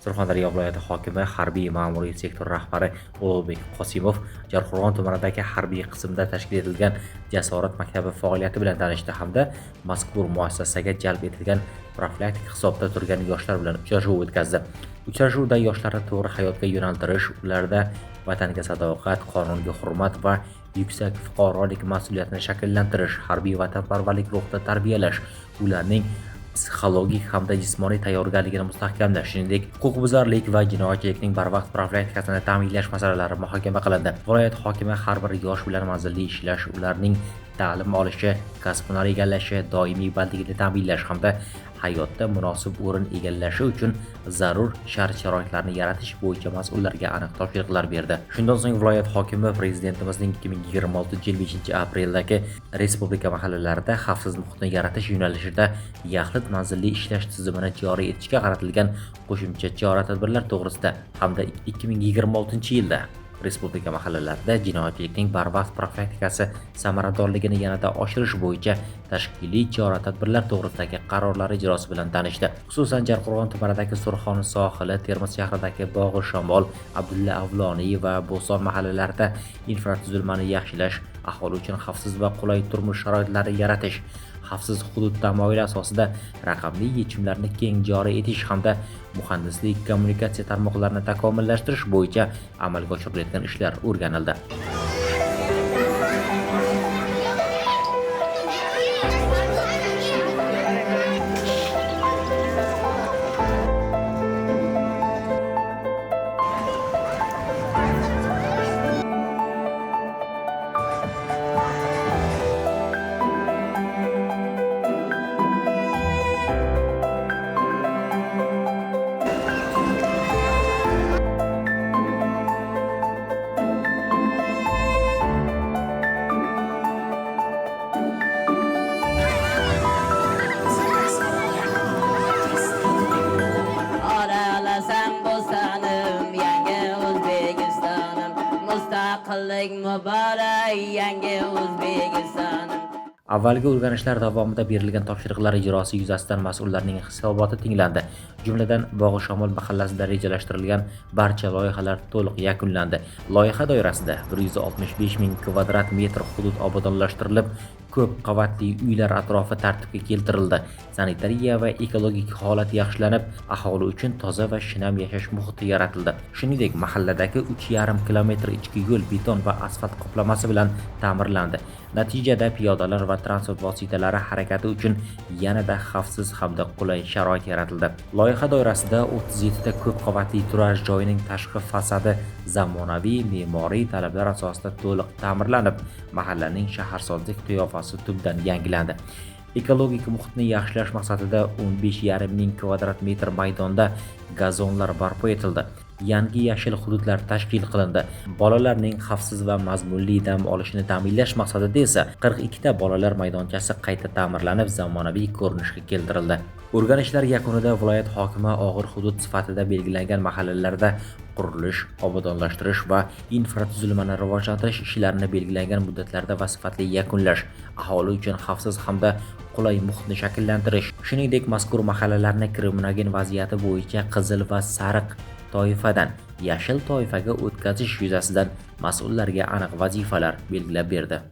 Surxondaryo viloyati hokimi harbiy ma'muriy sektor rahbari Ulug'bek Qosimov Jarqo'rg'on tumanidagi harbiy qismda tashkil etilgan Jasorat maktabi faoliyati bilan tanishdi hamda mazkur muassasaga jalb etilgan profilaktik hisobda turgan yoshlar bilan uchrashuv o'tkazdi. Uchrashuvda yoshlarni to'g'ri hayotga yo'naltirish, ularda vatanga sadoqat, qonunga hurmat va yuksak fuqarolik mas'uliyatini shakllantirish, harbiy vatanparvarlik ruhida tarbiyalash, ularning psixologik hamda jismoniy tayyorgarligini mustahkamlash, shuningdek huquqbuzarlik va jinoyatchilikning barvaqt profilaktikasini ta'minlash masalalari muhokama qilindi. Viloyat hokimi har bir yosh bilan manzilli ishlash, ularning ta'lim olishi, kasb-hunar egallashi, doimiy bandligini ta'minlash hamda hayotda munosib o'rin egallashi uchun zarur shart-sharoitlarni yaratish bo'yicha mas'ullarga aniq topshiriqlar berdi. Shundan so'ng viloyat hokimi Prezidentimizning 2026-yil 5-apreldagi respublika mahallalarida xavfsiz muhitni yaratish yo'nalishida yaxlit manzilli ishlash tizimini joriy etishga qaratilgan qo'shimcha chora-tadbirlar to'g'risida hamda 2026-yilda respublika mahallalarida jinoyatchilikning barvaqt profilaktikasi samaradorligini yanada oshirish bo'yicha tashkiliy chora-tadbirlar to'g'risidagi qarorlar ijrosi bilan tanishdi. Xususan, Jarqo'rg'on tumanidagi Surxon sohili, Termiz shahridagi Bog'i Shamol, Abdulla Avloniy va Bo'ston mahallalarida infratuzilmani yaxshilash, aholi uchun xavfsiz va qulay turmush sharoitlarini yaratish, xavfsiz hudud tamoyili asosida raqamli yechimlarni keng joriy etish hamda muhandislik kommunikatsiya tarmoqlarini takomillashtirish bo'yicha amalga oshirilayotgan ishlar o'rganildi. Mustaqillik muborak yangi O'zbekiston. Avvalgi o'rganishlar davomida berilgan topshiriqlar ijrosi yuzasidan mas'ullarning hisoboti tinglandi. Jumladan, Bog'i Shamol mahallasida rejalashtirilgan barcha loyihalar to'liq yakunlandi. Loyiha doirasida 165 ming kvadrat metr hudud obodonlashtirilib, ko'p qavatli uylar atrofi tartibga keltirildi. Sanitariya va ekologik holat yaxshilanib, aholi uchun toza va shinam yashash muhiti yaratildi. Shuningdek, mahalladagi 3,5 kilometr ichki yo'l beton va asfalt qoplamasi bilan ta'mirlandi. Natijada piyodalar va transport vositalari harakati uchun yanada xavfsiz hamda qulay sharoit yaratildi. Loyiha doirasida 37 ta ko'p qavatli turar joyining tashqi fasadi zamonaviy me'moriy talablar asosida to'liq ta'mirlanib, mahallaning shaharsozlik qiyofasi tubdan yangilandi. Ekologik muhitni yaxshilash maqsadida 15,5 ming kvadrat metr maydonda gazonlar barpo etildi. Yangi yashil hududlar tashkil qilindi. Bolalarning xavfsiz va mazmunli dam olishini ta'minlash maqsadida esa 42 ta bolalar maydonchasi qayta ta'mirlanib, zamonaviy ko'rinishga keltirildi. O'rganishlar yakunida viloyat hokimi og'ir hudud sifatida belgilangan mahallalarda qurilish, obodonlashtirish va infratuzilmani rivojlantirish ishlarini belgilangan muddatlarda va sifatli yakunlash, aholi uchun xavfsiz hamda qulay muhitni shakllantirish, shuningdek mazkur mahallalarni kriminogen vaziyati bo'yicha qizil va sariq toifadan yashil toifaga o'tkazish yuzasidan mas'ullarga aniq vazifalar belgilab berdi.